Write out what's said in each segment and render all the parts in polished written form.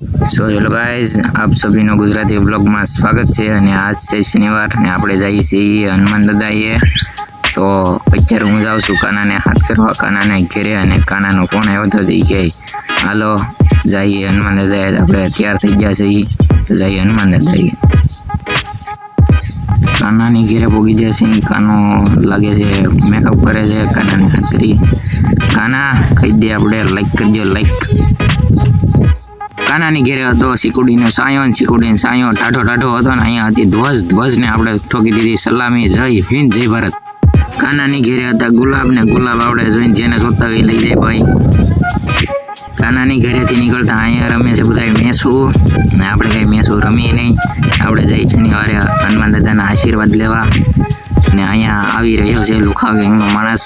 So hello guys, आप सभी no Gujarati blog में स्वागत है। અને આજ છે શનિવાર ને આપણે જઈએ છીએ હનુમાન દાદાએ। તો અત્યારે હું જાઉં છું કાનાને હાથ કરવા, કાનાને ઘેરે, અને કાનાનો ફોન આવ્યો તો એ કહે હાલો જઈએ હનુમાન દાદાએ। આપણે તૈયાર થઈ ગયા છીએ તો જઈએ હનુમાન દાદાએ। કાનાની ઘેરે પોગી જાય છે। કાનો લાગે છે મેકઅપ કરે છે, કાનાને હાથ કરી। કાના કહી દે આપણે લાઈક કરજો, લાઈક। કાનાની ઘેરે હતો સિકુડીનો સાયો, ને સિકુડીનો સાયો ટાઢો હતો ને અહીંયા હતી ધ્વજને આપણે ઠોકી દીધી સલામી। જય હિન્દ, જય ભારત। કાનાની ઘેરે હતા ગુલાબ, ને ગુલાબ આપણે જોઈને જેને જોતા હોય લઈ જાય ભાઈ। કાનાની ઘરેથી નીકળતા અહીંયા રમે છે બધા મેસું, ને આપણે કંઈ મેસું રમીએ નહીં। આપણે જઈ શનિવારે હનુમાન દાદાના આશીર્વાદ લેવા, ને અહીંયા આવી રહ્યો છે લુખા ગેંગનો માણસ।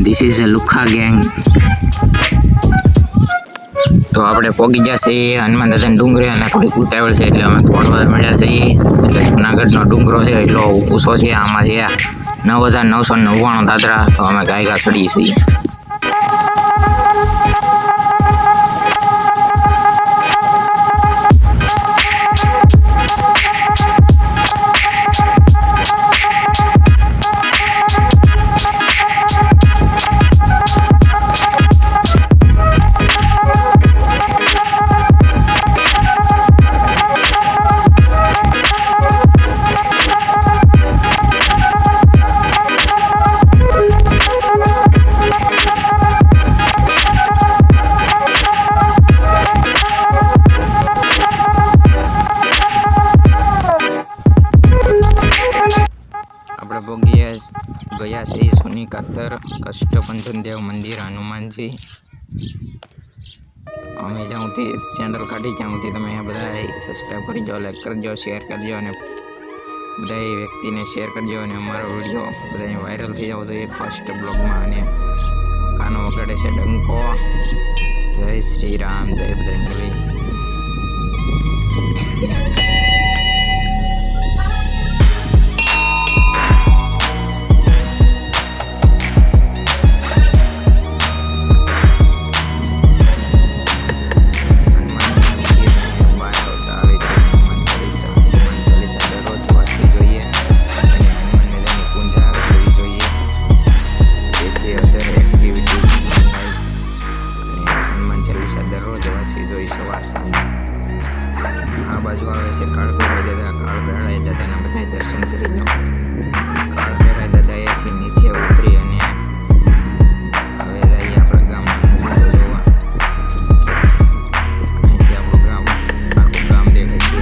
ધીસ ઇઝ અ લુખા ગેંગ। તો આપણે પોગી જશે હનુમાન દાદાના ડુંગરે, અને થોડીક ઉતાવળ છે એટલે અમે દોડવા મળ્યા છીએ। એટલે જુનાગઢનો ડુંગરો છે એટલો ઊંચો છે, આમાં છે 9999 દાદરા। તો અમે ગાયકા ચડીએ છીએ। ગયા છે સોની કાતર કષ્ટભંજન દેવ મંદિર હનુમાનજી। અમે જ્યાંથી ચેનલ કાઢી ત્યાંથી તમે બધા સબસ્ક્રાઈબ કરી જાઓ, લાઈક કરજો, શેર કરજો, અને બધા વ્યક્તિને શેર કરજો, અને અમારો વિડીયો બધાને વાયરલ થઈ જવો જોઈએ ફર્સ્ટ બ્લોગમાં। અને કાનો વગાડે છે ડંકો। જય શ્રી રામ, જય બજરંગબલી। સવાર સાંજ આ બાજુ આવે છે કાળ ભૈરવ દાદા। કાળ ભૈરવ દાદાના બધા દર્શન કરી લો। કાળ ભૈરવ દાદા અહીંથી નીચે ઉતરી અને હવે જઈએ આપણા ગામમાં નજારો જોવા। અહીંથી આપણું ગામ, આખું ગામ દેખાય છે।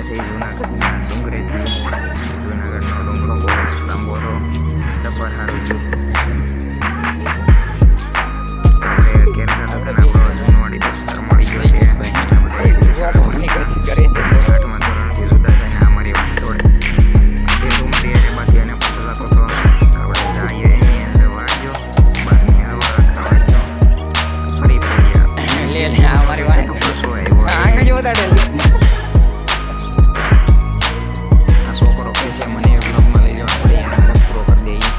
જુનાગઢના ડુંગરેથી જુનાગઢનો ડુંગરો બહુ લાંબો હતો, સફર સારું ગયું। આપણે ઘેર જતા હતા ને આપણો જૂનવાડી દોસ્તાર મળી ગયો છે। બધા આઠમા ધોરણથી જુદા થઈને અમારી વાત જોડે પેલું મારી અરે બાકી અને પાછો જતો હતો। આપણે જઈએ એની વાગ્યો બહારની હવા ખાવા જો ફરી પડ્યા અમારી વાત તો કશો આવ્યો મને બ્લોગમાં લઈ જવા પડે, એનો બ્લોગ પૂરો કરી દઈએ।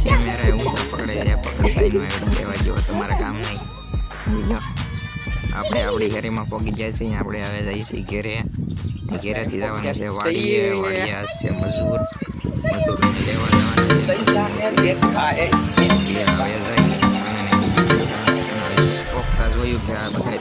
કેમેરા એવું તો પકડે લેવા જેવો તમારા કામ નહીં। આપણે આપણી ઘરેમાં પહોંચી જાય છે। આપણે હવે જઈએ છીએ ઘેરે। ઘેરેથી જવાનું છે વાડીએ છે મજૂર લેવા જવાના। જોયું કે આ બધા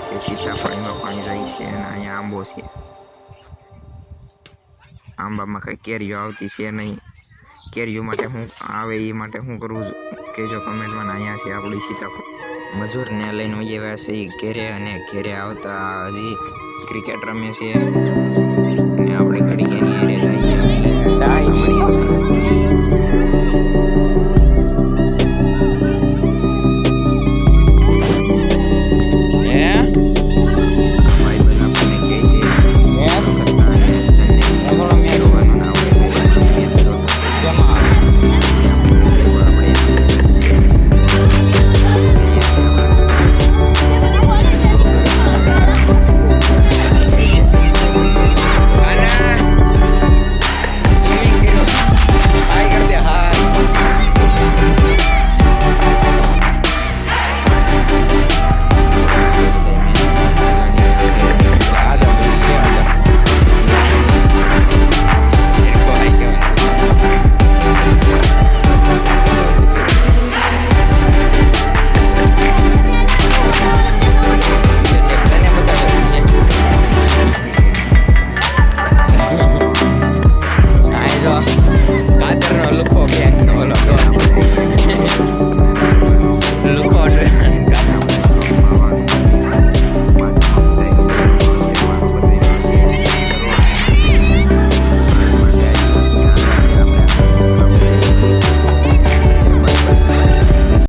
છે, સીતાફળીમાં પાણી જાય છે અને અહીંયા આંબો છે. આંબામાં કંઈ કેરીઓ આવતી છે નહીં. કેરીઓ માટે હું આવે એ માટે હું કરવું કહેજો કમેન્ટમાં. અહીંયા છે આપણી સીતાફળ. મજૂરને લઈને આવ્યા છે એ ઘેરે, અને ઘેરે આવતા હજી ક્રિકેટ રમે છે અને આપણે ઘડી એની એરે જઈએ.